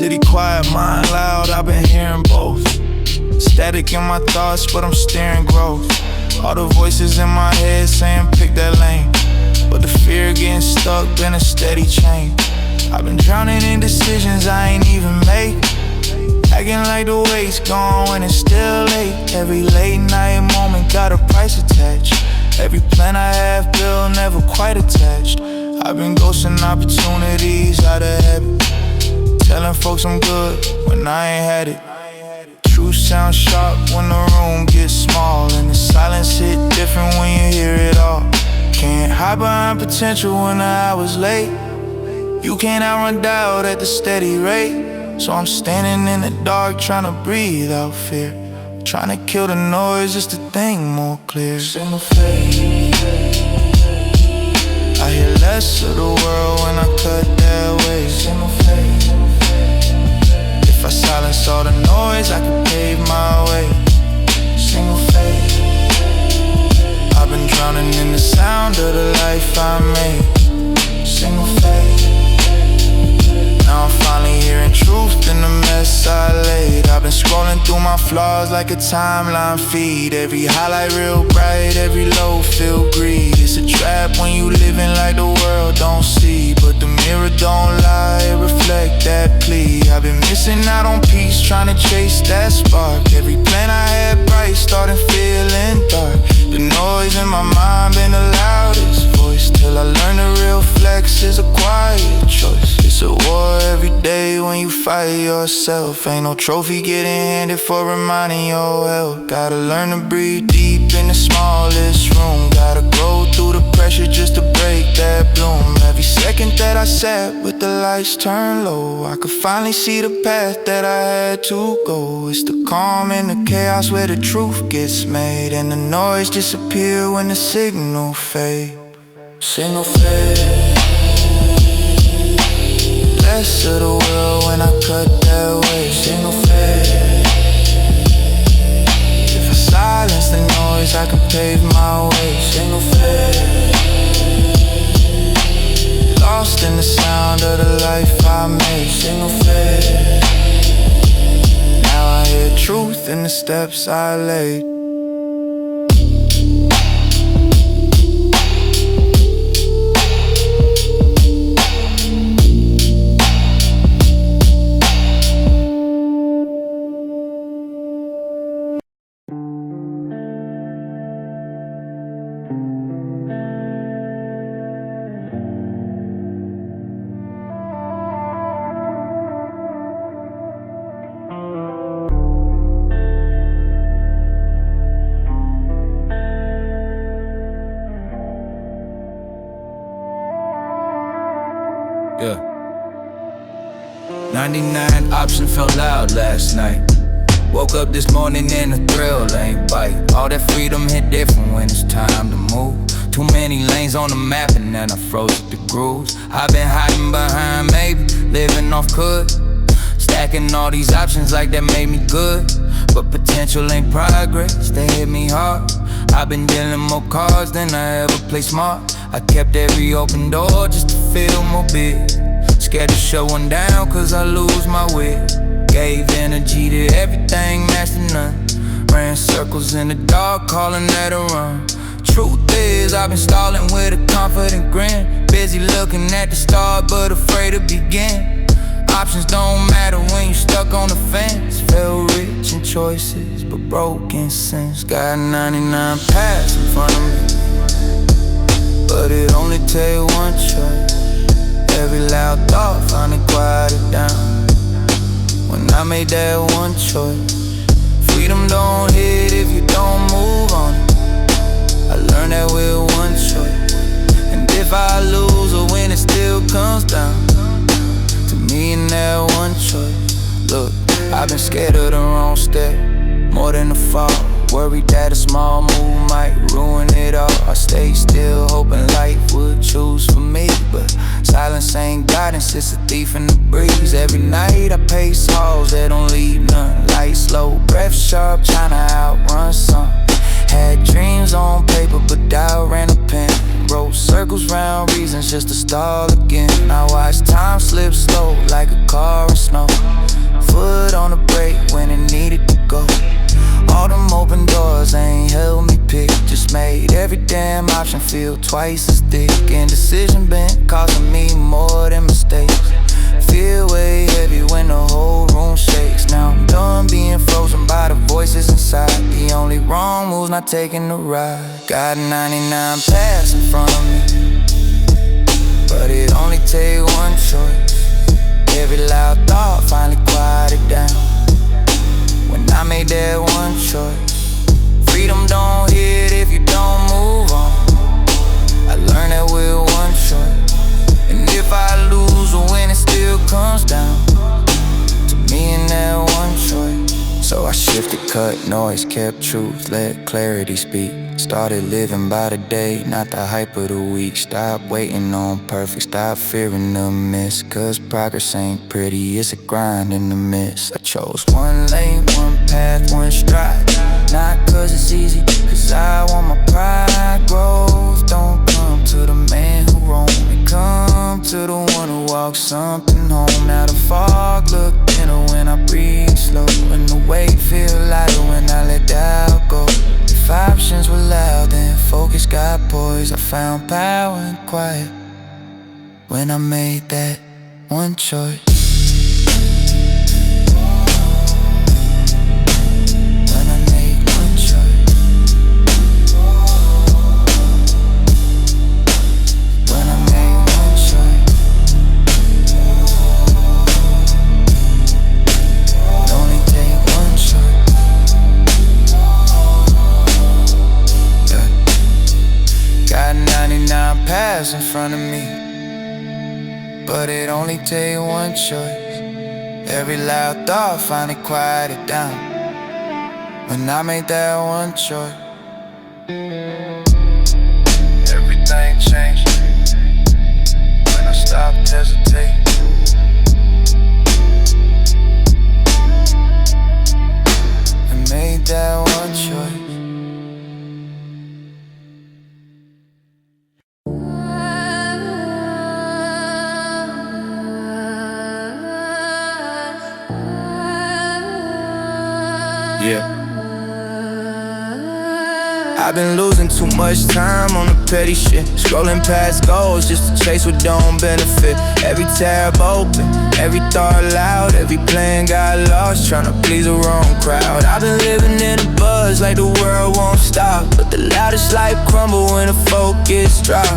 City quiet, mind loud, I've been hearing both. Static in my thoughts, but I'm steering growth. All the voices in my head saying pick that lane, but the fear of getting stuck been a steady chain. I've been drowning in decisions I ain't even make, acting like the weight's gone when it's still late. Every late night moment got a price attached. Every plan I have built never quite attached. I've been ghosting opportunities out of habit, telling folks I'm good when I ain't had it. Truth sounds sharp when the room gets small, and the silence hit different when you hear it all. Can't hide behind potential when the hour's late. You can't outrun doubt at the steady rate. So I'm standing in the dark trying to breathe out fear, trying to kill the noise just to think more clear. Single fade, I hear less of the world when I cut that way. Single fade, if I silence all the noise, I can pave my way. Single fade, I've been drowning in the sound of the life I made. Single fade, now I'm finally hearing truth in the mess I laid. I've been scrolling through my flaws like a timeline feed. Every highlight real bright, every low feel greed. It's a trap when you living like the world don't see, but the mirror don't lie, it reflect that plea. I've been missing out on peace, trying to chase that spark. Every plan I had bright, starting feeling dark. The noise in my mind been the loudest voice, till I learned the real flex is a quiet choice. It's a war every day when you fight yourself. Ain't no trophy getting handed for reminding your health. Gotta learn to breathe deep in the smallest room. Gotta grow through the pressure just to break that bloom. Every second that I sat with the lights turned low, I could finally see the path that I had to go. It's the calm in the chaos where the truth gets made, and the noise disappear when the signal fade. Single fade, less of the world when I cut that way. Single fade, if I silence the noise, I can pave my way. Single fade, lost in the sound of the life I made. Single fade, now I hear truth in the steps I laid. Yeah. 99 options felt loud last night. Woke up this morning and the thrill ain't bite. All that freedom hit different when it's time to move. Too many lanes on the map and then I froze at the grooves. I've been hiding behind maybe, living off could. Stacking all these options like that made me good, but potential ain't progress, they hit me hard. I've been dealing more cards than I ever play smart. I kept every open door just to feel more big. Scared to shut one down cause I lose my wit. Gave energy to everything, matched to none. Ran circles in the dark, calling that a run. Truth is, I've been stalling with a confident grin. Busy looking at the stars, but afraid to begin. Options don't matter when you stuck on the fence. Feel rich in choices, but broken since. Got 99 paths in front of me, but it only take one choice. Every loud thought finally quieted down when I made that one choice. Freedom don't hit if you don't move on it. I learned that with one choice. And if I lose or win, it still comes down to me and that one choice. Look, I've been scared of the wrong step more than the fall. Worried that a small move might ruin it all. I stayed still hoping life would choose for me, but silence ain't guidance, it's a thief in the breeze. Every night I pace halls that don't leave none. Light slow, breath sharp, tryna outrun some. Had dreams on paper, but doubt ran a pen. Wrote circles circles round reasons just to stall again. I watch time slip slow like a car in snow. Foot on the brake when it needed to go. All them open doors ain't held me pick. Just made every damn option feel twice as thick. Indecision been costing me more than mistakes. Feel way heavy when the whole room shakes. Now I'm done being frozen by the voices inside. The only wrong move's not taking the ride. Got 99 paths in front of me, but it only take one choice. Every loud thought finally quieted down when I made that one choice. Freedom don't hit if you don't move on. I learned that with one choice. And if I lose or win, it still comes down to me and that one choice. So I shifted, cut noise, kept truth, let clarity speak. Started living by the day, not the hype of the week. Stop waiting on perfect, stop fearing the miss. Cause progress ain't pretty, it's a grind in the midst. I chose one lane, one path, one stride. Not cause it's easy, cause I want my pride. Growth don't come to the man who roam, it come to the one who walks something home. Now the fog look thinner when I breathe slow, and the weight feel lighter when I let doubt go. If options were loud, then focus got poise. I found power and quiet when I made that one choice. In front of me, but it only take one choice. Every loud thought finally quieted down when I made that one choice. Everything changed when I stopped hesitating. And made that one choice. Yeah. I've been losing too much time on the petty shit, scrolling past goals just to chase what don't benefit. Every tab open, every thought loud, every plan got lost trying to please the wrong crowd. I've been living in a buzz like the world won't stop, but the loudest light crumble when the focus drop.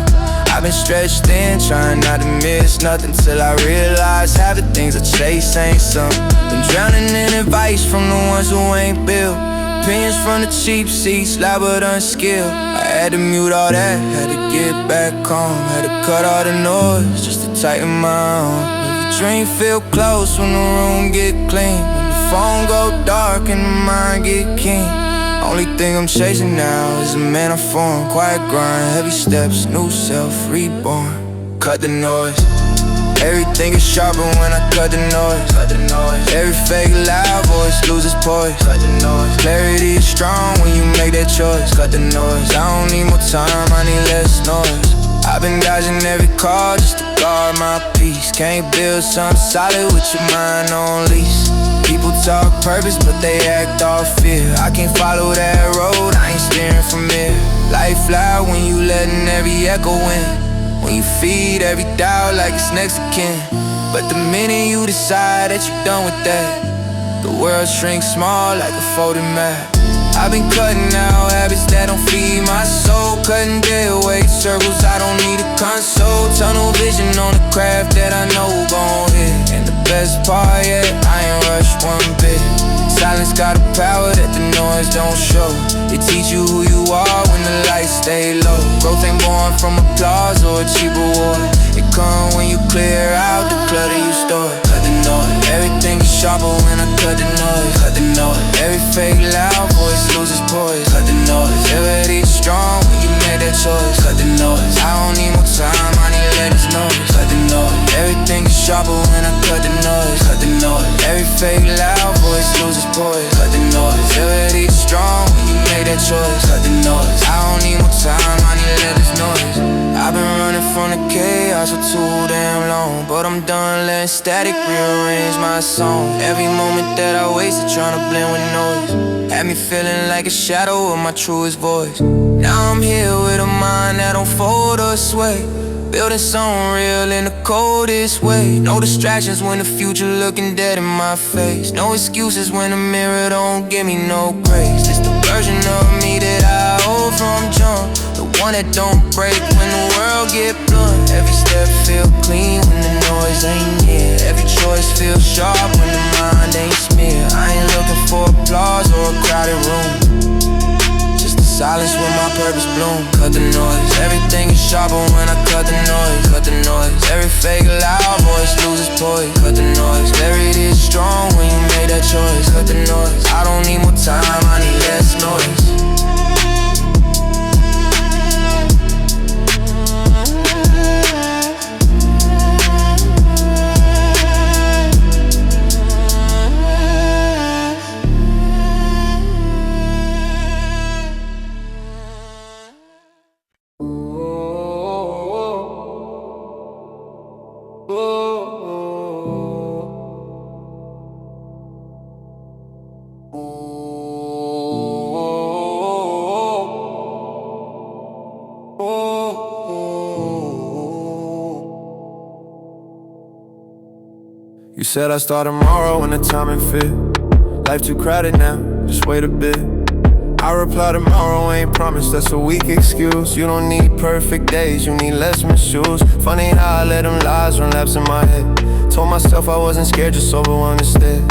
I've been stretched thin, trying not to miss nothing, till I realize half the things I chase ain't something. Been drowning in advice from the ones who ain't built, opinions from the cheap seats, loud but unskilled. I had to mute all that, had to get back home, had to cut all the noise just to tighten my own. Every dream feel close when the room get clean, when the phone go dark and the mind get keen. Only thing I'm chasing now is a man I form. Quiet grind, heavy steps, new self, reborn. Cut the noise. Everything is sharper when I cut the noise. Every fake loud voice loses poise. Clarity is strong when you make that choice. Cut the noise. I don't need more time, I need less noise. I've been dodging every call just to guard my peace. Can't build something solid with your mind on lease. People talk purpose, but they act all fear. I can't follow that road, I ain't steering from here. Life loud when you letting every echo in, when you feed every doubt like it's next of kin. But the minute you decide that you're done with that, the world shrinks small like a folded map. I've been cutting out habits that don't feed my soul, cutting dead weight circles, I don't need a console. Tunnel vision on the craft that I know gon' hit. And the best part yet, I ain't rushed one bit. Silence got a power that the noise don't show. It teach you who you are when the lights stay low. Growth ain't born from applause or a cheap reward. It come when you clear out the clutter you store. Cut the noise. Everything is sharper when I cut the noise. Cut the noise. Every fake loud voice loses poise. Cut the noise. Everything is strong when you make that choice. Cut the noise. I don't need more time, I need less noise. Cut the noise. Everything is sharper when I cut the noise. Cut the noise. Every fake loud voice loses poise. Cut the noise. Everything is strong when you make that choice. Cut the noise. I don't need more time, I need less noise. I've been running for too damn long, but I'm done letting static rearrange my song. Every moment that I wasted trying to blend with noise had me feeling like a shadow of my truest voice. Now I'm here with a mind that don't fold or sway, building something real in the coldest way. No distractions when the future looking dead in my face. No excuses when the mirror don't give me no grace. It's the version of me that I hold from jump, the one that don't break when the world get blunt. Every step feel clean when the noise ain't near. Every choice feel sharp when the mind ain't smeared. I ain't looking for applause or a crowded room, just the silence when my purpose bloom. Cut the noise, everything is sharper when I cut the noise. Cut the noise, every fake loud voice loses poise. Cut the noise, clarity is strong when you made that choice. Cut the noise, I don't need more time, I need less noise. You said I start tomorrow when the timing fit. Life too crowded now, just wait a bit. I reply tomorrow, ain't promised, that's a weak excuse. You don't need perfect days, you need less shoes. Funny how I let them lies run laps in my head. Told myself I wasn't scared, just overwhelmed instead.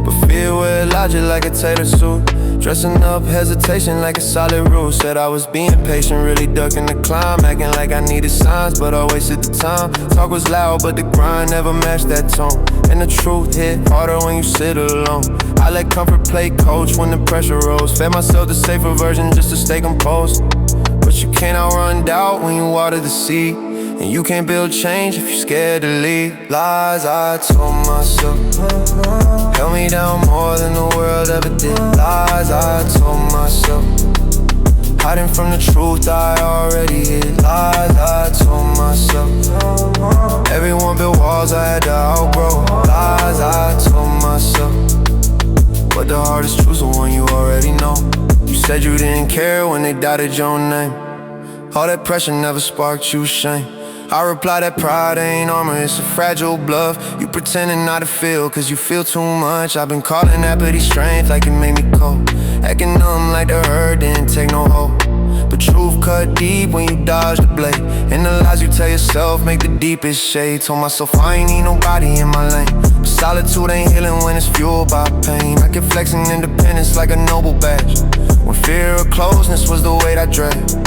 But fear wear logic like a tailor suit. Dressing up hesitation like a solid rule. Said I was being patient, really ducking the climb. Acting like I needed signs, but I wasted the time. Talk was loud, but the grind never matched that tone. And the truth hit harder when you sit alone. I let comfort play coach when the pressure rose. Fed myself the safer version just to stay composed. But you can't outrun doubt when you water the seed. And you can't build change if you're scared to leave. Lies I told myself held me down more than the world ever did. Lies I told myself, hiding from the truth I already hid. Lies I told myself, everyone built walls I had to outgrow. Lies I told myself, but the hardest truth's the one you already know. You said you didn't care when they doubted your name. All that pressure never sparked you shame. I reply that pride ain't armor, it's a fragile bluff. You pretending not to feel, cause you feel too much. I've been calling apathy strength like it made me cold. Acting numb like the hurt didn't take no hold. But truth cut deep when you dodge the blade. And the lies you tell yourself make the deepest shade. Told myself I ain't need nobody in my lane. But solitude ain't healing when it's fueled by pain. I kept flexing independence like a noble badge, when fear of closeness was the weight I dragged.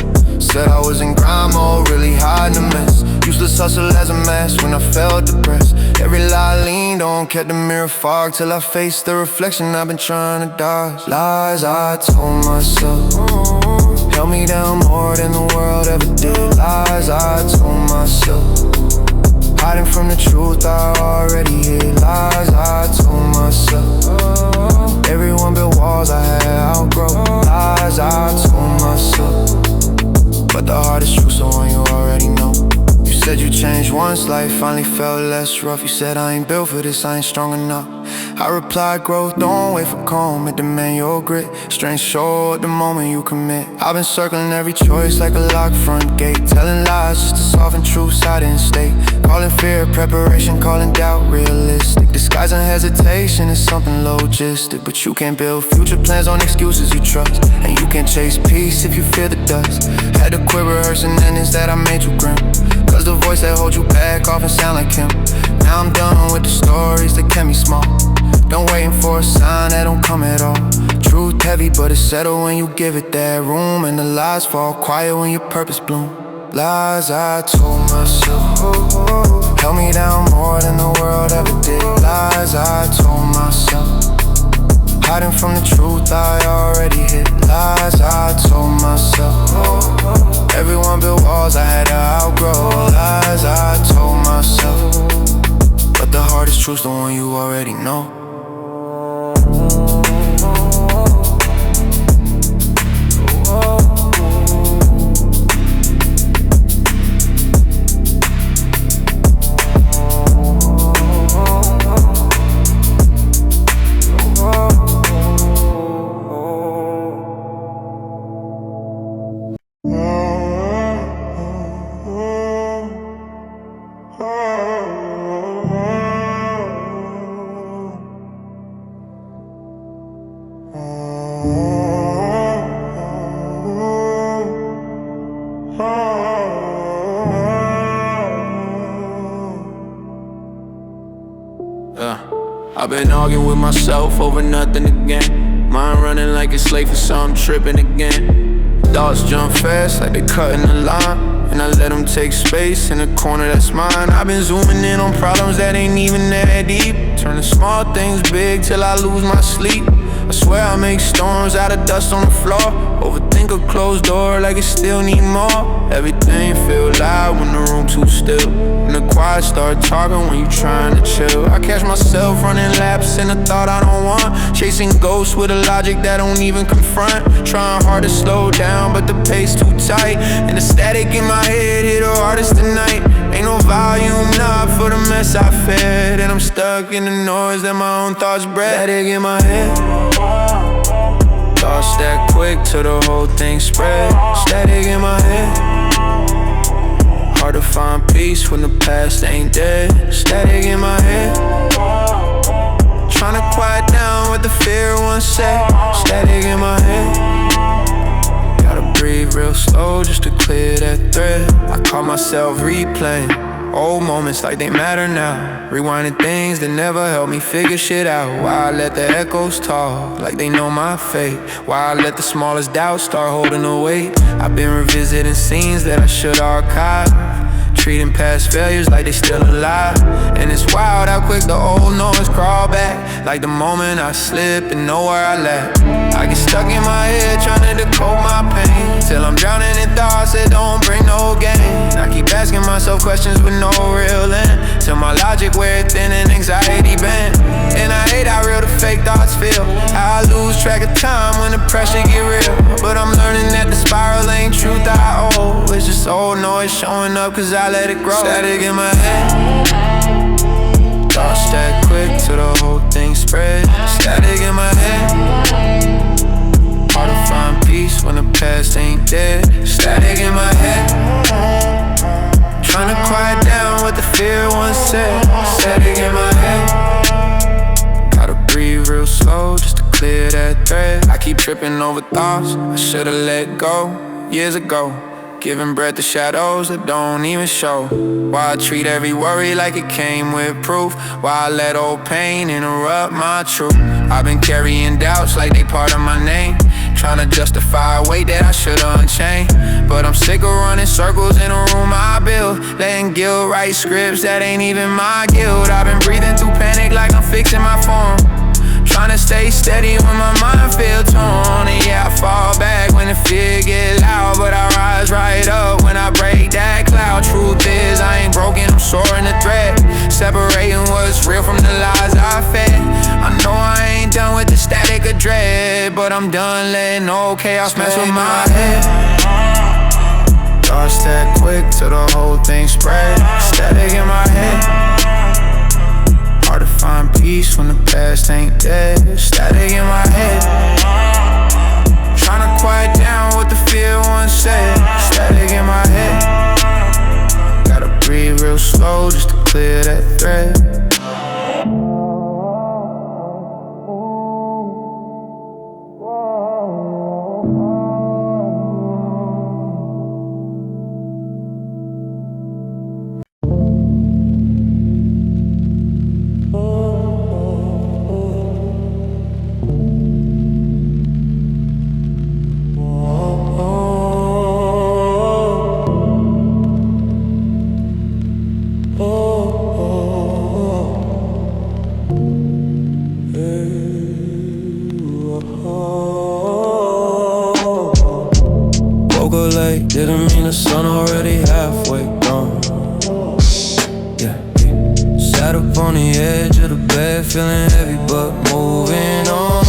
Said I was in grind mode, really hiding the mess. Useless hustle as a mask when I felt depressed. Every lie I leaned on kept the mirror fog, till I faced the reflection I've been trying to dodge. Lies I told myself held me down more than the world ever did. Lies I told myself, hiding from the truth I already hid. Lies I told myself, everyone built walls I had outgrow. Lies I told myself, but the hardest truth's the one you already know. You said you changed once, life finally felt less rough. You said I ain't built for this, I ain't strong enough. I replied, growth don't wait for calm, it demand your grit. Strength show at the moment you commit. I've been circling every choice like a locked front gate, telling lies just to soften truths I didn't state. Calling fear preparation, calling doubt realistic. Disguising hesitation is something logistic. But you can't build future plans on excuses you trust, and you can't chase peace if you fear the dust. Had to quit rehearsing endings that I made you grim, cause the voice that holds you back often sound like him. Now I'm done with the stories that kept me small, done waiting for a sign that don't come at all. Truth heavy but it's settled when you give it that room, and the lies fall quiet when your purpose bloom. Lies I told myself held me down more than the world ever did. Lies I told myself, hiding from the truth I already hid. Lies I told myself, everyone built walls I had to outgrow. Lies I told myself, but the hardest truth's the one you already know. been arguing with myself over nothing again. Mind running like it's late for something, tripping again. Thoughts jump fast like they cutting the line, and I let them take space in the corner that's mine. I've been zooming in on problems that ain't even that deep, turning small things big till I lose my sleep. I swear I make storms out of dust on the floor, overthink a closed door like it still need more. Everything feel loud when the room too still, and the quiet start talking when you trying to chill. I catch myself running laps in a thought I don't want, chasing ghosts with a logic that don't even confront. Trying hard to slow down but the pace too tight, and the static in my head hit the hardest tonight. Ain't no volume knob for the mess I fed, and I'm stuck in the noise that my own thoughts bred. Static in my head, thoughts stack quick till the whole thing spread. Static in my head, hard to find peace when the past ain't dead. Static in my head, tryna quiet down what the fear once said. Static in my head, gotta breathe real slow just to clear that thread. I caught myself replaying old moments like they matter now, rewinding things that never helped me figure shit out. Why I let the echoes talk like they know my fate, why I let the smallest doubts start holding the weight. I've been revisiting scenes that I should archive, treating past failures like they still alive. And it's wild how quick the old noise crawl back, like the moment I slip and know where I lack. I get stuck in my head trying to decode my pain, till I'm drowning in thoughts that don't bring no gain. I keep asking myself questions with no real end, till my logic wear thin and anxiety bent. And I hate how real the fake thoughts feel, how I lose track of time when the pressure get real. But I'm learning that the spiral ain't truth I owe, it's just old noise showing up cause I let it grow. Static in my head, thoughts stack quick till the whole thing spread. Static in my head, hard to find peace when the past ain't dead. Static in my head, tryna quiet down what the fear once said. Static in my head, gotta breathe real slow just to clear that thread. I keep tripping over thoughts I should've let go years ago, giving breath to shadows that don't even show. Why I treat every worry like it came with proof, why I let old pain interrupt my truth. I've been carrying doubts like they part of my name, trying to justify a weight that I should've unchained. But I'm sick of running circles in a room I build, letting guilt write scripts that ain't even my guilt. I've been breathing through panic like I'm fixing my form, trying to stay steady when my mind feels torn. And yeah, I fall back when the fear get loud, but I rise right up when I break that cloud. Truth is, I ain't broken, I'm soaring the thread, separating what's real from the lies I fed. I know I ain't done with the static of dread, but I'm done letting old chaos mess with my head. Thoughts stack quick till the whole thing spread. Static in my head, hard to find peace when the past ain't dead. Static in my head, tryna quiet down what the fear once said. Static in my head, gotta breathe real slow just to clear that thread. Didn't mean the sun already halfway gone. Yeah, sat up on the edge of the bed, feeling heavy but moving on.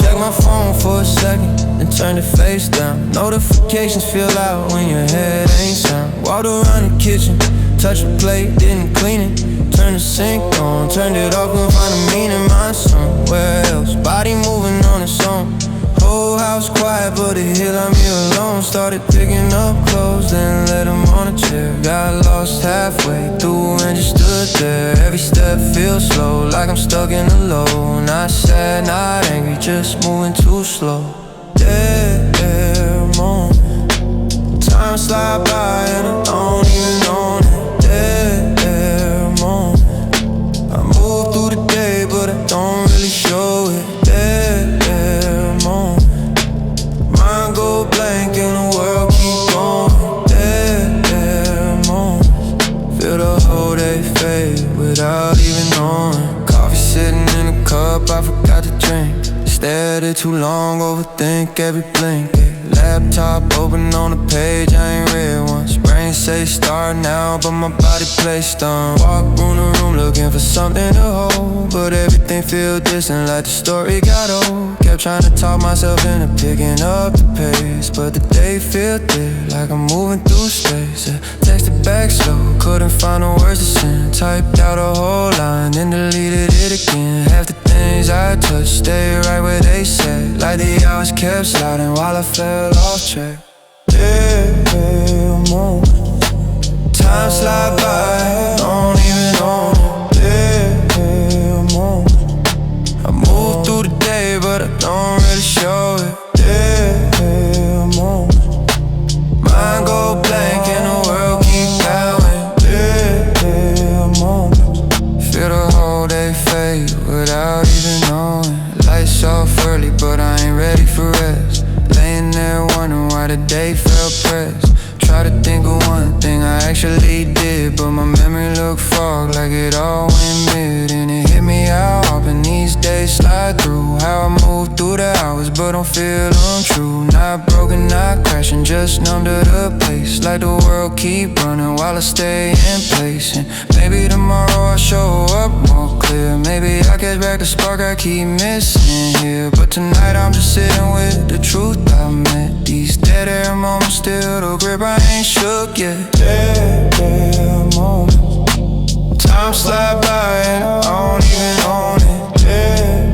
Check my phone for a second, then turned it face down. Notifications feel loud when your head ain't sound. Walked around the kitchen, touched the plate, didn't clean it. Turned the sink on, turned it off, couldn't find the meaning somewhere else. Body moving on its own. Whole house quiet, but it hit on me alone. Started picking up clothes, then let them on a chair. Got lost halfway through and just stood there. Every step feels slow, like I'm stuck in a low. Not sad, not angry, just moving too slow. Dead moment, time slide by and I don't even own it. Dead moment, I move through the day, but I way too long, overthink every blink. Laptop open on the page, I ain't read once. Brain say start now, but my body plays stun. Walk room to room looking for something to hold, but everything feel distant like the story got old. Kept trying to talk myself into picking up the pace, but the day feel thick like I'm moving through space. Texted back slow, couldn't find the words to send. Typed out a whole line, then deleted it again. Half the things I touched stay right where they said, like the hours kept sliding while I fell off track. Yeah, moment. Time slide by, don't even own it. Yeah, moment. I move through the day, but I don't really show it. Yeah, moment. Mind go blank and the world keep going. Yeah, moment. Feel the whole day fade without even knowing. Lights off early, but I ain't ready for rest. Laying there wondering why the day felt pressed. Try to think of one thing I actually did, but my memory looked fogged like it all went mid. And it hit me how often these days slide through. How I move through the hours but don't feel untrue. Not broken, not crashing, just numb to the pace. Like the world keep running while I stay in place. And maybe tomorrow I'll show up more clear. Maybe I'll get back the spark I keep missing here. But tonight I'm just sitting with the truth I met. These dead air moments still the grip I ain't shook yet. Dead moments. Time slide by and I don't even own it.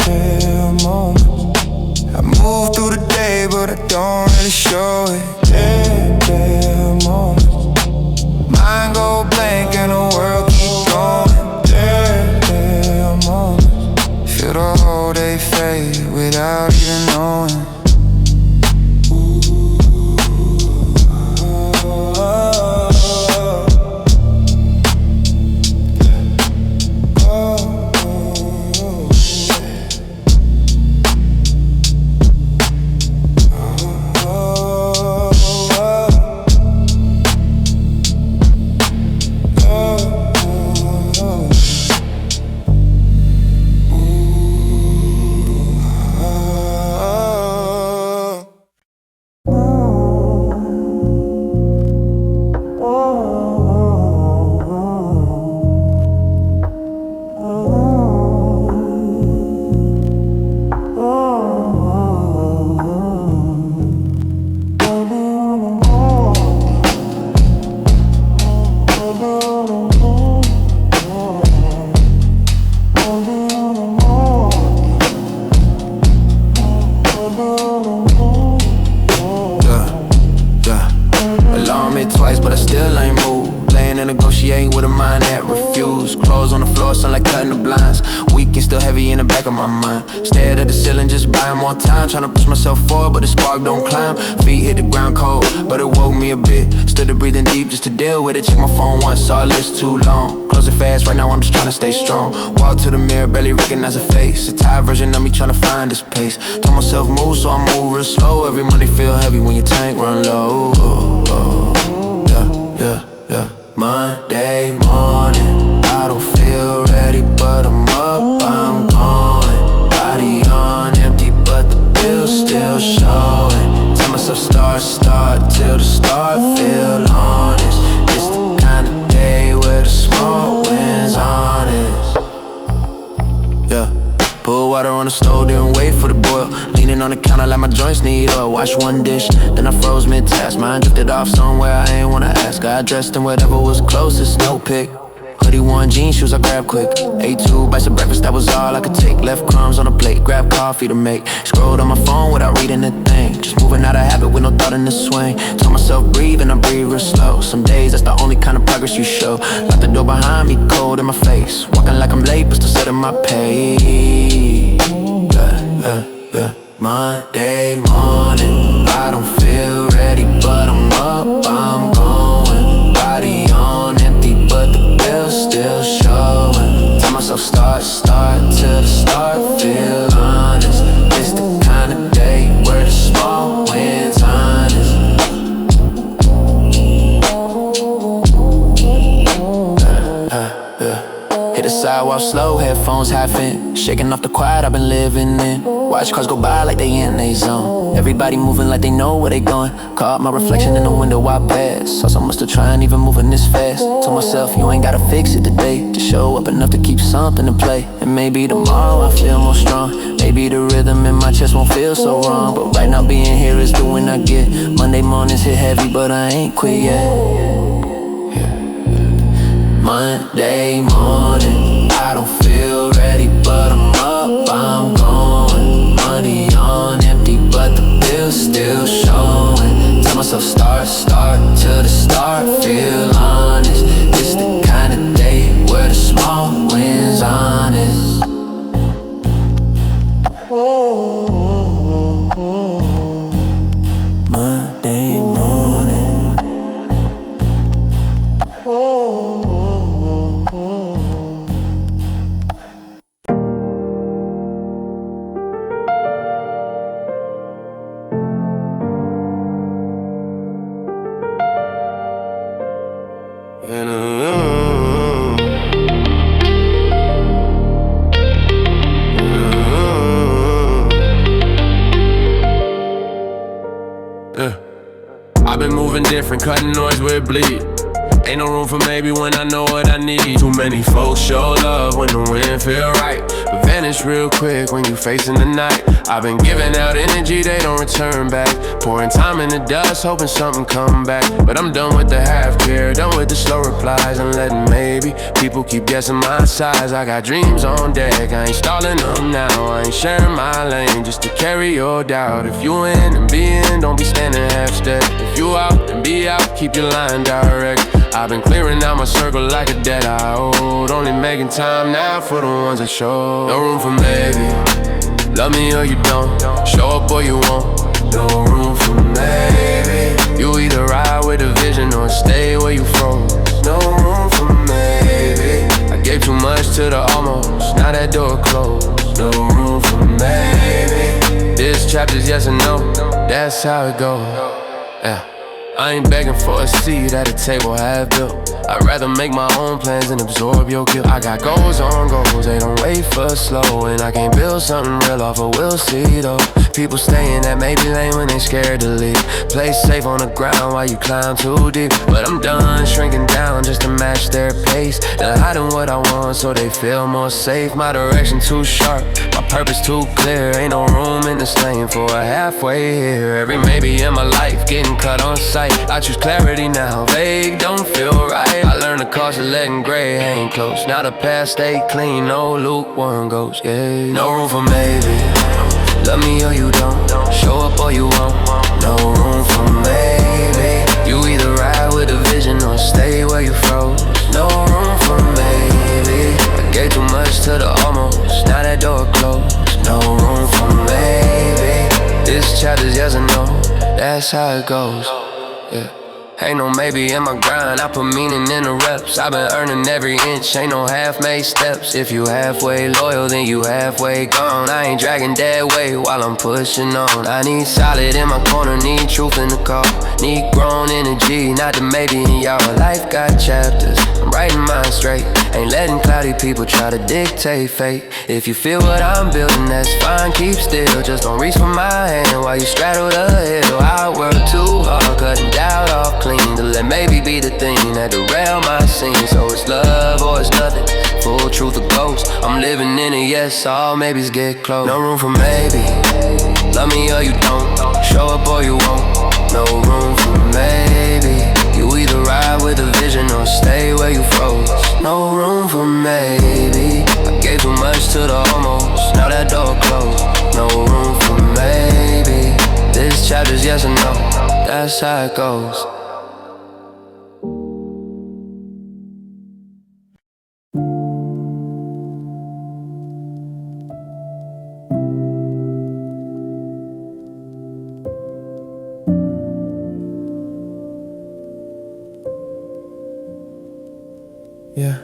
Dead moments. I move through the day but I don't really show it. Dead moments. Mind go blank and the world keep going. Dead moments. Feel the whole day fade without even knowing. Trying to push myself forward, but the spark don't climb. Feet hit the ground cold, but it woke me a bit. Stood there breathing deep just to deal with it. Check my phone once, saw a list too long. Close it fast, right now I'm just trying to stay strong. Walk to the mirror, barely recognize a face. A tired version of me trying to find this pace. Told myself move, so I move real slow. Every Monday feel heavy when your tank run low. Yeah. Monday morning, I don't feel ready, but I'm up, I'm going. Body on empty, but the bill's still showing. Tell myself start till the start feel honest. It's the kind of day where the small wins honest. Yeah. Put water on the stove, didn't wait for the boil. Leaning on the counter like my joints need oil. Wash one dish, then I froze mid-task. Mine drifted off somewhere I ain't wanna ask. Got dressed in whatever was closest, no pick. Hoodie, one, jeans, shoes I grabbed quick. Ate 2 bites of breakfast, that was all I could take. Left crumbs on the plate, grabbed coffee to make. Scrolled on my phone without reading a thing. Just moving out of habit with no thought in the swing. Told myself breathe and I breathe real slow. Some days that's the only kind of progress you show. Locked the door behind me, cold in my face. Walking like I'm late but still setting my pace. Yeah. Monday morning, I don't feel ready, but I'm up, I'm going. Body on empty, but the bill's still showing. Tell myself start till the start feel honest. It's the kind of day where the small wins honest. Hit the sidewalk walk slow, headphones half in. Shaking off the quiet I've been living in. Watch cars go by like they in they zone. Everybody moving like they know where they going. Caught my reflection in the window I pass. Saw someone still trying, even moving this fast. Told myself you ain't gotta fix it today. Just show up enough to keep something to play. And maybe tomorrow I feel more strong. Maybe the rhythm in my chest won't feel so wrong. But right now being here is doing I get. Monday mornings hit heavy but I ain't quit yet. Monday morning, I don't feel ready, but I'm up, I'm going. Money on empty, but the bill's still showing. Tell myself start to the start, feel honest. It's the kind of day where the small wins honest. Monday morning. I've been moving different, cutting noise with bleed. Ain't no room for maybe when I know what I need. Too many folks show love when the wind feel right, but vanish real quick when you facing the night. I've been giving out energy, they don't return back. Pouring time in the dust, hoping something come back. But I'm done with the half care, done with the slow replies, and letting maybe people keep guessing my size. I got dreams on deck, I ain't stalling them now. I ain't sharing my lane just to carry your doubt. If you in and be in, don't be standing half step. If you out, then be out, keep your line direct. I've been clearing out my circle like a dead eye old. Only making time now for the ones that show. No room for maybe, love me or you don't. Show up or you won't. No room for maybe. You either ride with a vision or stay where you froze. No room for maybe. I gave too much to the almost, now that door closed. No room for maybe. This chapter's yes or no, that's how it goes. Yeah. I ain't begging for a seat at a table half built. I'd rather make my own plans and absorb your guilt. I got goals on goals, they don't wait for slow. And I can't build something real off of we'll see though. People staying at maybe lane when they scared to leave. Play safe on the ground while you climb too deep. But I'm done shrinking down just to match their pace. And hiding what I want so they feel more safe. My direction too sharp, my purpose too clear. Ain't no room in this lane for a halfway here. Every maybe in my life getting cut on sight. I choose clarity now, vague don't feel right. I learned the cost of letting gray hang close. Now the past stay clean, no lukewarm ghosts, yeah. No room for maybe, love me or you don't. Show up or you won't. No room for maybe. You either ride with a vision or stay where you froze. No room for maybe. I gave too much to the almost, now that door closed. No room for maybe. This chapter's yes or no, that's how it goes. Yeah. Ain't no maybe in my grind, I put meaning in the reps. I've been earning every inch, ain't no half-made steps. If you halfway loyal, then you halfway gone. I ain't dragging dead weight while I'm pushing on. I need solid in my corner, need truth in the call. Need grown energy, not the maybe in y'all. Life got chapters, I'm writing mine straight. Ain't letting cloudy people try to dictate fate. If you feel what I'm building, that's fine, keep still. Just don't reach for my hand while you straddle the hill. I work too hard, cutting doubt off clean, to let maybe be the thing that derail my scene. So it's love or it's nothing, full truth or ghost. I'm living in it, yes, all maybes get close. No room for maybe, love me or you don't. Show up or you won't. No room for maybe. You either ride with a vision or stay where you froze. No room for maybe. I gave too much to the almost, now that door closed. No room for maybe. This chapter's yes or no, that's how it goes. Yeah,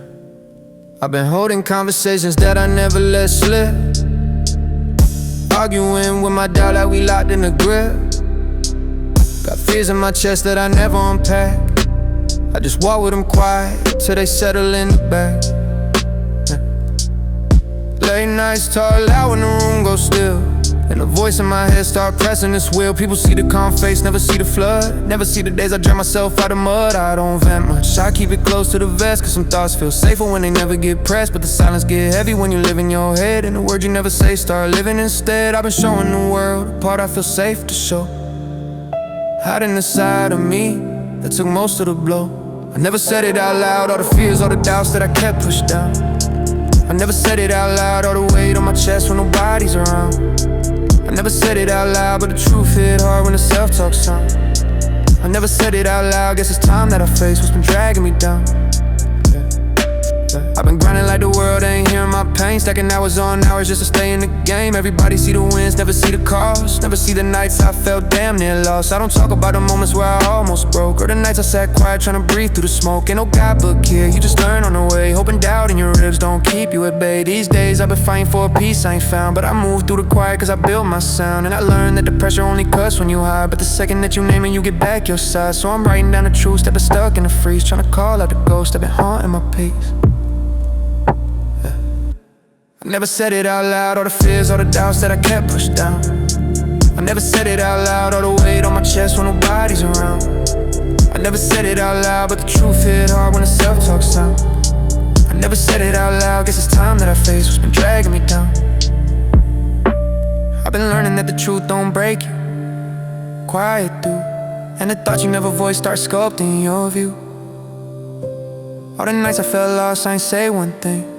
I've been holding conversations that I never let slip. Arguing with my doubt like we locked in a grip. Got fears in my chest that I never unpack. I just walk with them quiet till they settle in the back. Yeah. late nights talk loud when the room goes still, and the voice in my head start pressing this wheel. People see the calm face, never see the flood. Never see the days I drag myself out of mud. I don't vent much, I keep it close to the vest, cause some thoughts feel safer when they never get pressed. But the silence get heavy when you live in your head, and the words you never say start living instead. I've been showing the world a part I feel safe to show, hiding the side of me that took most of the blow. I never said it out loud, all the fears, all the doubts that I kept pushed down. I never said it out loud, all the weight on my chest when nobody's around. I never said it out loud, but the truth hit hard when the self-talk sound. I never said it out loud, guess it's time that I face what's been dragging me down. I've been grinding like the world ain't hearing my pain, stacking hours on hours just to stay in the game. Everybody see the wins, never see the cost, never see the nights I felt damn near lost. I don't talk about the moments where I almost broke, or the nights I sat quiet trying to breathe through the smoke. Ain't no guidebook here, you just learn on the way, hoping doubt in your ribs don't keep you at bay. These days I've been fighting for a peace I ain't found, but I move through the quiet cause I built my sound. And I learned that the pressure only cuts when you hide, but the second that you name it you get back your side. So I'm writing down the truths that been stuck in the freeze, trying to call out the ghosts that been haunting my peace. I never said it out loud, all the fears, all the doubts that I kept pushed down. I never said it out loud, all the weight on my chest when nobody's around. I never said it out loud, but the truth hit hard when the self-talk sound. I never said it out loud, guess it's time that I face what's been dragging me down. I've been learning that the truth don't break you, quiet do, and the thoughts you never voiced start sculpting your view. All the nights I felt lost, I ain't say one thing,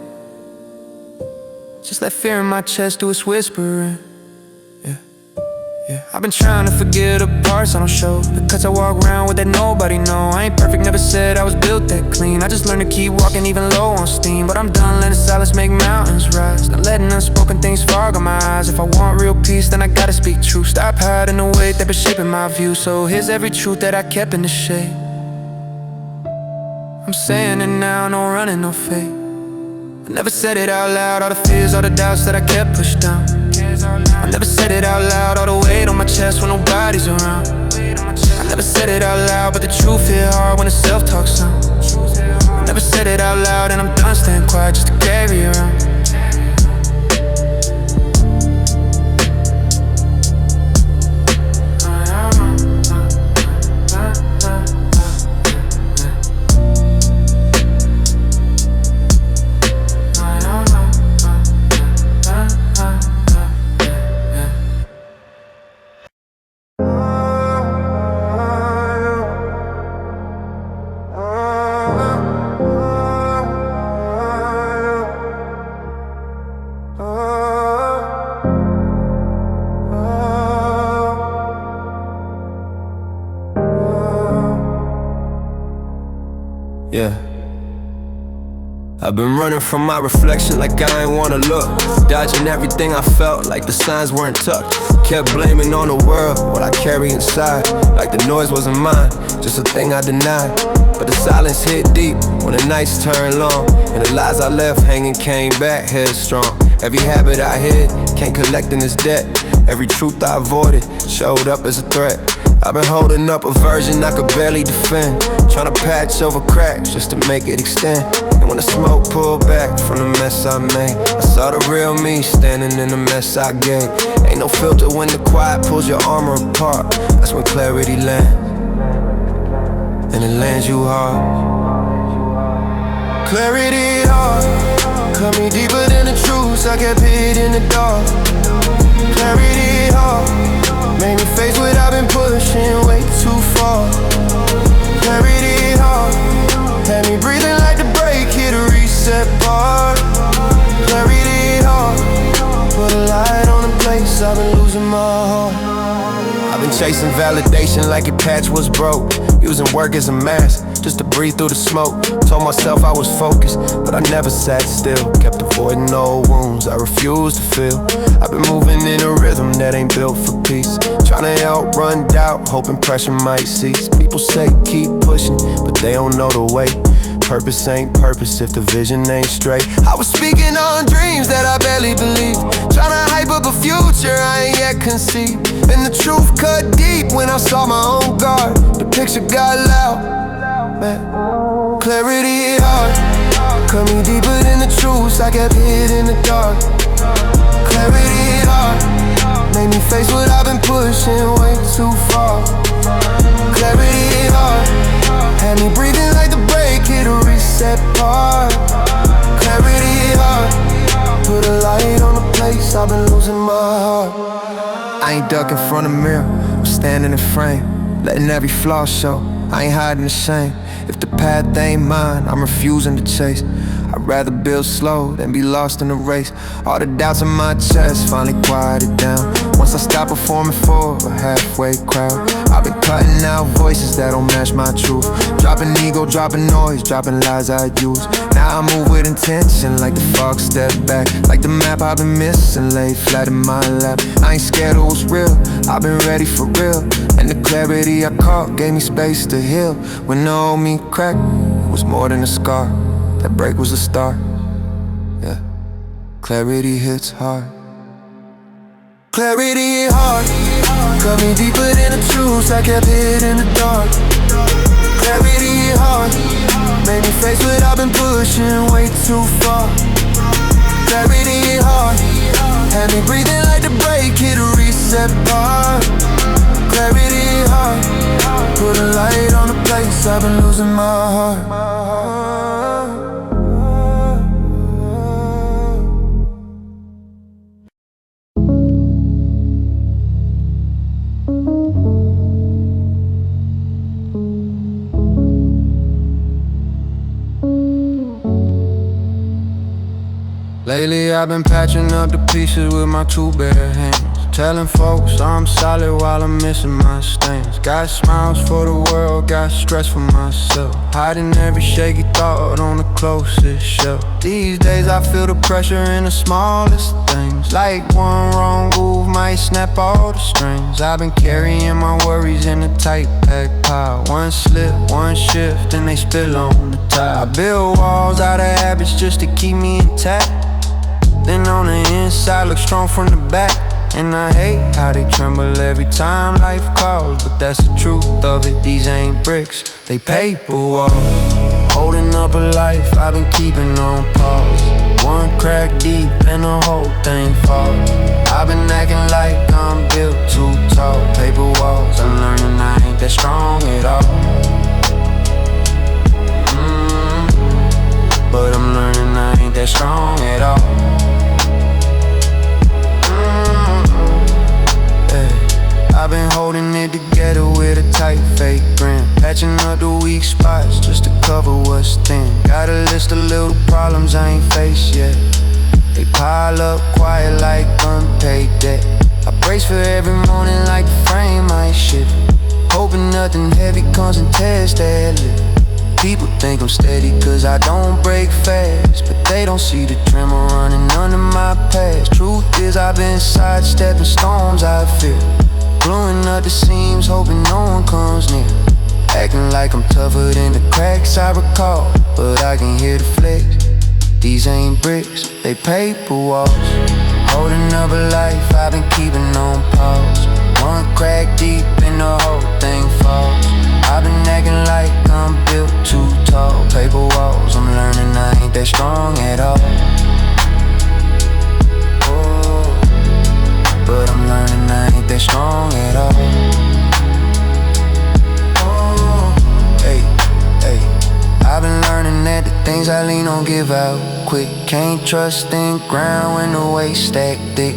just let fear in my chest do its whispering. Yeah. I've been trying to forget the parts I don't show, the cuts I walk around with that nobody know. I ain't perfect, never said I was built that clean. I just learned to keep walking even low on steam. But I'm done letting silence make mountains rise, not letting unspoken things fog on my eyes. If I want real peace, then I gotta speak truth. Stop hiding the weight that been shaping my view. So here's every truth that I kept in the shade. I'm saying it now, no running, no fake. I never said it out loud, all the fears, all the doubts that I kept pushed down. I never said it out loud, all the weight on my chest when nobody's around. I never said it out loud, but the truth hit hard when the self-talk sound. I never said it out loud, and I'm done staying quiet just to carry around. Yeah, I've been running from my reflection like I ain't wanna look, dodging everything I felt like the signs weren't tucked. Kept blaming on the world what I carry inside, like the noise wasn't mine, just a thing I denied. But the silence hit deep when the nights turned long, and the lies I left hanging came back headstrong. Every habit I hid can't collect in this debt. Every truth I avoided showed up as a threat. I've been holding up a version I could barely defend, trying to patch over cracks just to make it extend. And when the smoke pulled back from the mess I made, I saw the real me standing in the mess I gave. Ain't no filter when the quiet pulls your armor apart. That's when clarity lands, and it lands you hard. Clarity hard, cut me deeper than the truths I kept hid in the dark. Clarity hard, made me face what I've been pushing way too far. Clarity hard, had me breathing like the brake hit a reset bar. Clarity hard, put a light on the place I've been losing my heart. I've been chasing validation like your patch was broke, using work as a mask just to breathe through the smoke. Told myself I was focused, but I never sat still. Kept avoiding old wounds I refused to feel. I've been moving in a rhythm that ain't built for peace, trying to outrun doubt, hoping pressure might cease. People say keep pushing, but they don't know the way. Purpose ain't purpose if the vision ain't straight. I was speaking on dreams that I barely believed, trying to hype up a future I ain't yet conceived. And the truth cut deep when I saw my own guard. The picture got loud, man. Clarity hard, cut me deeper than the the truth I kept hid in the dark. Clarity hard, made me face what I've been pushing way too far. Clarity hard, had me breathing like the break, hit a reset part. Clarity hard, put a light on the place, I've been losing my heart. I ain't ducking from the mirror, I'm standing in frame, letting every flaw show, I ain't hiding the shame. If the path ain't mine, I'm refusing to chase. I'd rather build slow than be lost in the race. All the doubts in my chest finally quieted down once I stopped performing for a halfway crowd. I've been cutting out voices that don't match my truth, dropping ego, dropping noise, dropping lies I use. Now I move with intention, like the fog step back, like the map I've been missing, laid flat in my lap. I ain't scared of what's real, I've been ready for real, and the clarity I caught gave me space to heal. When the old me cracked, it was more than a scar. That break was the start. Yeah, clarity hits hard. Clarity hard, cut me deeper than the truths I kept hid in the dark. Clarity hard, made me face what I've been pushing way too far. Clarity hard, had me breathing like the break, hit a reset bar. Clarity hard, put a light on the place, I've been losing my heart. Lately I've been patching up the pieces with my two bare hands, telling folks I'm solid while I'm missing my stains. Got smiles for the world, got stress for myself, hiding every shaky thought on the closest shelf. These days I feel the pressure in the smallest things, like one wrong move might snap all the strings. I've been carrying my worries in a tight pack pile, one slip, one shift, and they spill on the tile. I build walls out of habits just to keep me intact, then on the inside look strong from the back. And I hate how they tremble every time life calls, but that's the truth of it, these ain't bricks, they paper walls. Holding up a life I've been keeping on pause, one crack deep and the whole thing falls. I've been acting like I'm built too tall, paper walls, I'm learning I ain't that strong at all. But I'm learning I ain't that strong at all. I've been holding it together with a tight fake grin, patching up the weak spots just to cover what's thin. Got a list of little problems I ain't faced yet, they pile up quiet like unpaid debt. I brace for every morning like the frame I shift, hoping nothing heavy comes and tears that lip. People think I'm steady cause I don't break fast, but they don't see the tremor running under my past. Truth is I've been sidestepping storms I fear, gluing up the seams, hoping no one comes near. Acting like I'm tougher than the cracks I recall, but I can hear the flex. These ain't bricks, they paper walls. Holding up a life I've been keeping on pause, one crack deep and the whole thing falls. I've been acting like I'm built too tall, paper walls, I'm learning I ain't that strong at all. But I'm learning I ain't that strong at all. Hey, hey, I've been learning that the things I lean on give out quick. Can't trust in ground when the weight stack thick.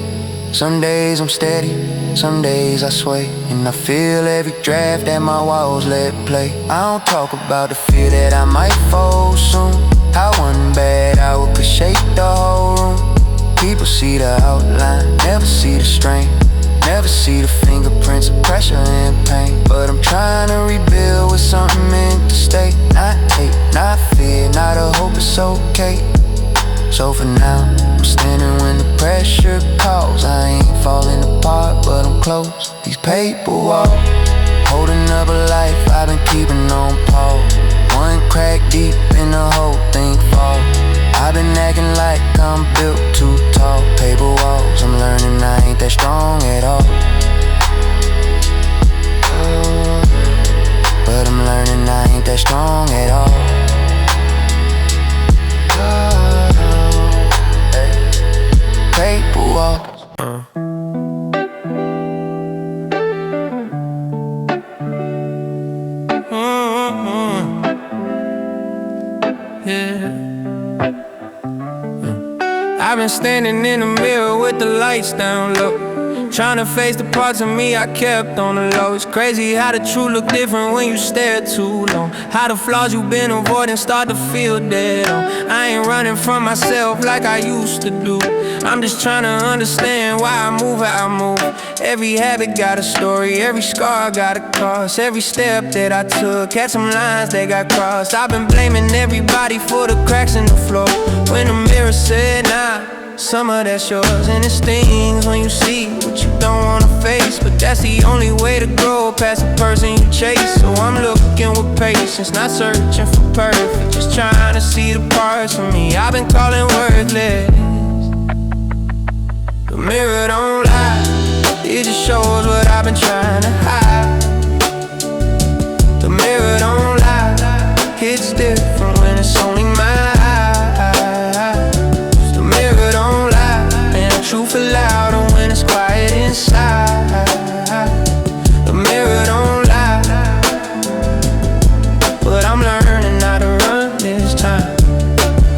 Some days I'm steady, some days I sway, and I feel every draft that my walls let play. I don't talk about the fear that I might fall soon, how one bad hour could shake the whole room. People see the outline, never see the strain, never see the fingerprints of pressure and pain. But I'm trying to rebuild with something meant to stay. Not hate, not fear, not a hope it's okay. So for now, I'm standing when the pressure calls. I ain't falling apart, but I'm close. These paper walls, holding up a life I've been keeping on pause, one crack deep and the whole thing falls. I've been acting like I'm built too tall, paper walls, I'm learning I ain't that strong at all. But I'm learning I ain't that strong at all. I've been standing in the mirror with the lights down low, trying to face the parts of me I kept on the low. It's crazy how the truth look different when you stare too long. How the flaws you've been avoiding start to feel dead on. I ain't running from myself like I used to do. I'm just trying to understand why I move how I move. Every habit got a story, every scar got a cause. Every step that I took had some lines that got crossed. I've been blaming everybody for the cracks in the floor, when the mirror said nah, some of that's yours. And it stings when you see what you don't wanna face, but that's the only way to grow past the person you chase. So I'm looking with patience, not searching for perfect, just trying to see the parts of me I've been calling worthless. The mirror don't lie, it just shows what I've been trying to hide. The mirror don't lie, it's different when it's only my eyes. The mirror don't lie, and the truth is louder when it's quiet inside. The mirror don't lie, but I'm learning how to run this time.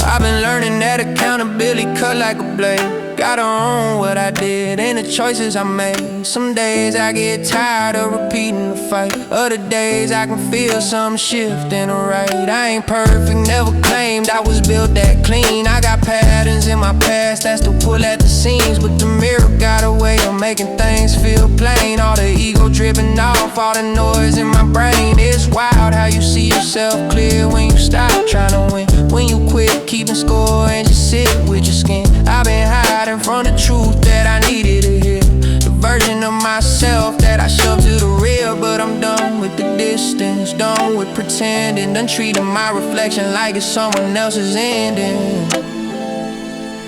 I've been learning that accountability cut like a blade. Gotta own what I did and the choices I made. Some days I get tired of repeating the fight, other days I can feel some shift in the right. I ain't perfect, never claimed I was built that clean. I got patterns in my past that still pull at the seams, but the mirror got a way of making things feel plain. All the ego dripping off, all the noise in my brain. It's wild how you see yourself clear when you stop trying to win, when you quit keeping score and just sit with your skin. I've been hiding from the truth that I needed to hear, the version of myself that I shoved to the rear. But I'm done with the distance, done with pretending, done treating my reflection like it's someone else's ending.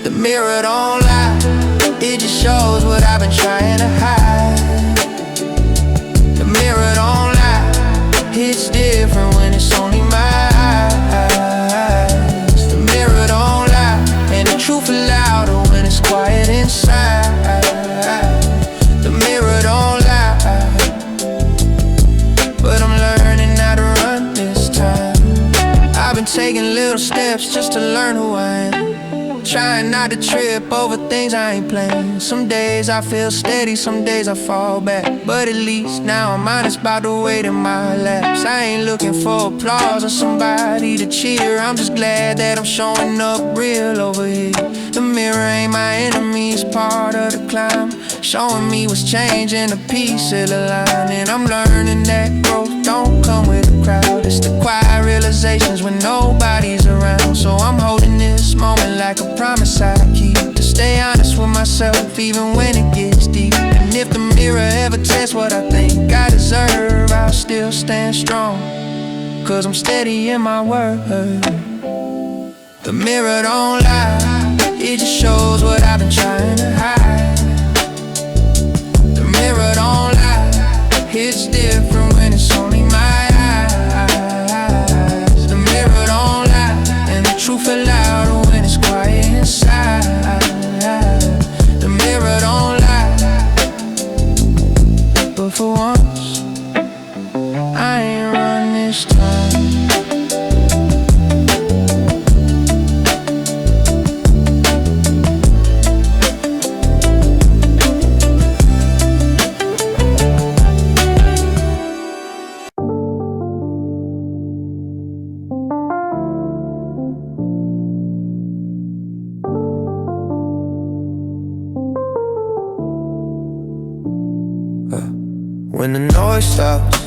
The mirror don't lie, it just shows what I've been trying to hide. The mirror don't lie, it's different when it's only my eyes. The mirror don't lie, and the truth is louder when it's quiet inside. The mirror don't lie, but I'm learning how to run this time. I've been taking little steps just to learn who I am, trying not to trip over things I ain't planned. Some days I feel steady, some days I fall back, but at least now I'm honest about the weight in my laps. I ain't looking for applause or somebody to cheer, I'm just glad that I'm showing up real over here. The mirror ain't my enemy, it's part of the climb, showing me what's changing, a piece of the line. And I'm learning that growth don't come with a crowd, it's the quiet realizations when nobody's around. So I'm holding this moment like a promise I keep, to stay honest with myself even when it gets deep. And if the mirror ever tests what I think I deserve, I'll still stand strong, cause I'm steady in my word. The mirror don't lie, it just shows what I've been trying to hide. The mirror don't lie, it's different when it's only my eyes. The mirror don't lie, and the truth is louder when it's quiet inside. The mirror don't lie, but for once I ain't run this time. When the noise stops,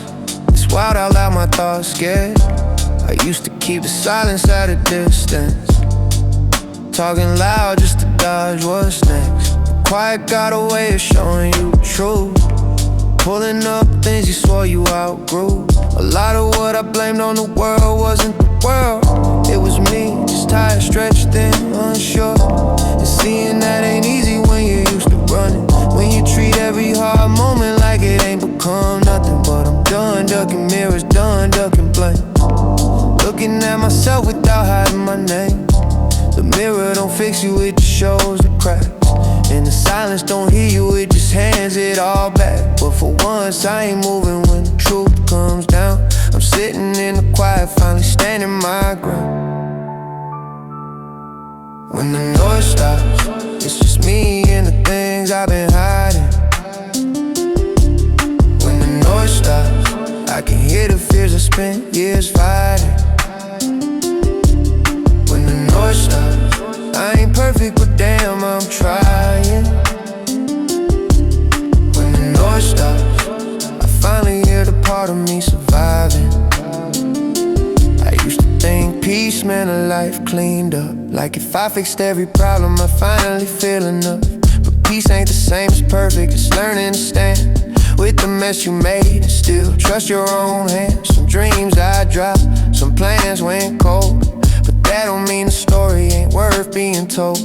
it's wild how loud my thoughts get. I used to keep the silence at a distance, talking loud just to dodge what's next. The quiet got a way of showing you the truth, pulling up things you swore you outgrew. A lot of what I blamed on the world wasn't the world, it was me, just tired, stretched thin, unsure. And seeing that ain't easy when you're used to running, when you treat every hard moment like it ain't become nothing. But I'm done ducking mirrors, done ducking blame, looking at myself without hiding my name. The mirror don't fix you, it just shows the cracks. And the silence don't hear you, it just hands it all back. But for once I ain't moving when the truth comes down. I'm sitting in the quiet, finally standing my ground. When the noise stops, it's just me and the things I've been hiding. When the noise stops, I can hear the fears I spent years fighting. When the noise stops, I ain't perfect, but damn, I'm trying. When the noise stops, I finally hear the part of me surviving. I used to think peace meant a life cleaned up, like if I fixed every problem, I finally feel enough. But peace ain't the same as perfect, it's learning to stand with the mess you made and still trust your own hands. Some dreams I dropped, some plans went cold, but that don't mean the story ain't worth being told.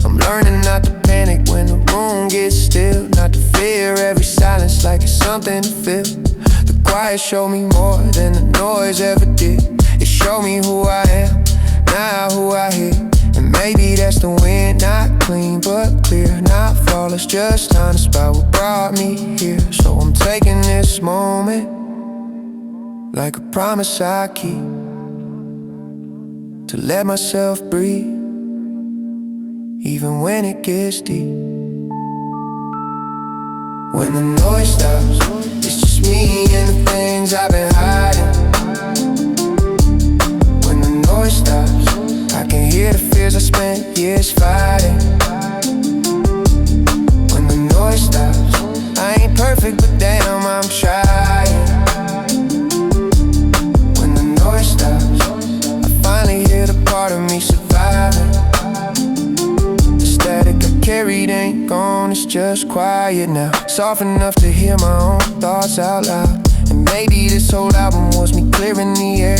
I'm learning not to panic when the room gets still, not to fear every silence like it's something to feel. The quiet showed me more than the noise ever did. It showed me who I am, not who I hate. And maybe that's the wind, not clean but clear, not flawless, just honest about what brought me here. So I'm taking this moment like a promise I keep, to let myself breathe, even when it gets deep. When the noise stops, it's just me and the things I've been hiding. When the noise stops, I can hear the fears I spent years fighting. When the noise stops, I ain't perfect, but damn, I'm trying. When the noise stops, I finally hear the part of me surviving. The static I carried ain't gone, it's just quiet now. Soft enough to hear my own thoughts out loud. And maybe this whole album was me clearing the air,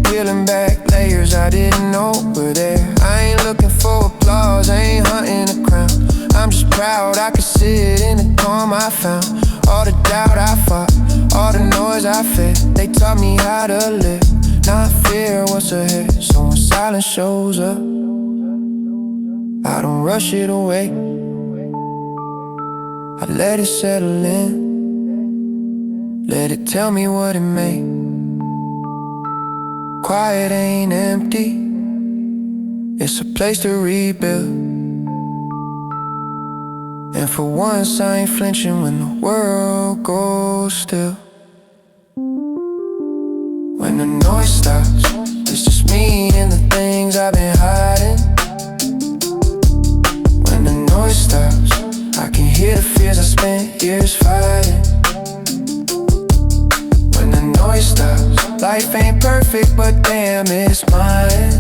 peeling back layers I didn't know were there. I ain't looking for applause, I ain't hunting a crown. I'm just proud I could sit in the calm I found. All the doubt I fought, all the noise I fed, they taught me how to live, not fear what's ahead. So when silence shows up, I don't rush it away, I let it settle in, let it tell me what it may. Quiet ain't empty, it's a place to rebuild. And for once I ain't flinching when the world goes still. When the noise stops, it's just me and the things I've been hiding. When the noise stops, I can hear the fears I spent years fighting. When the noise stops, life ain't perfect, but damn, it's mine.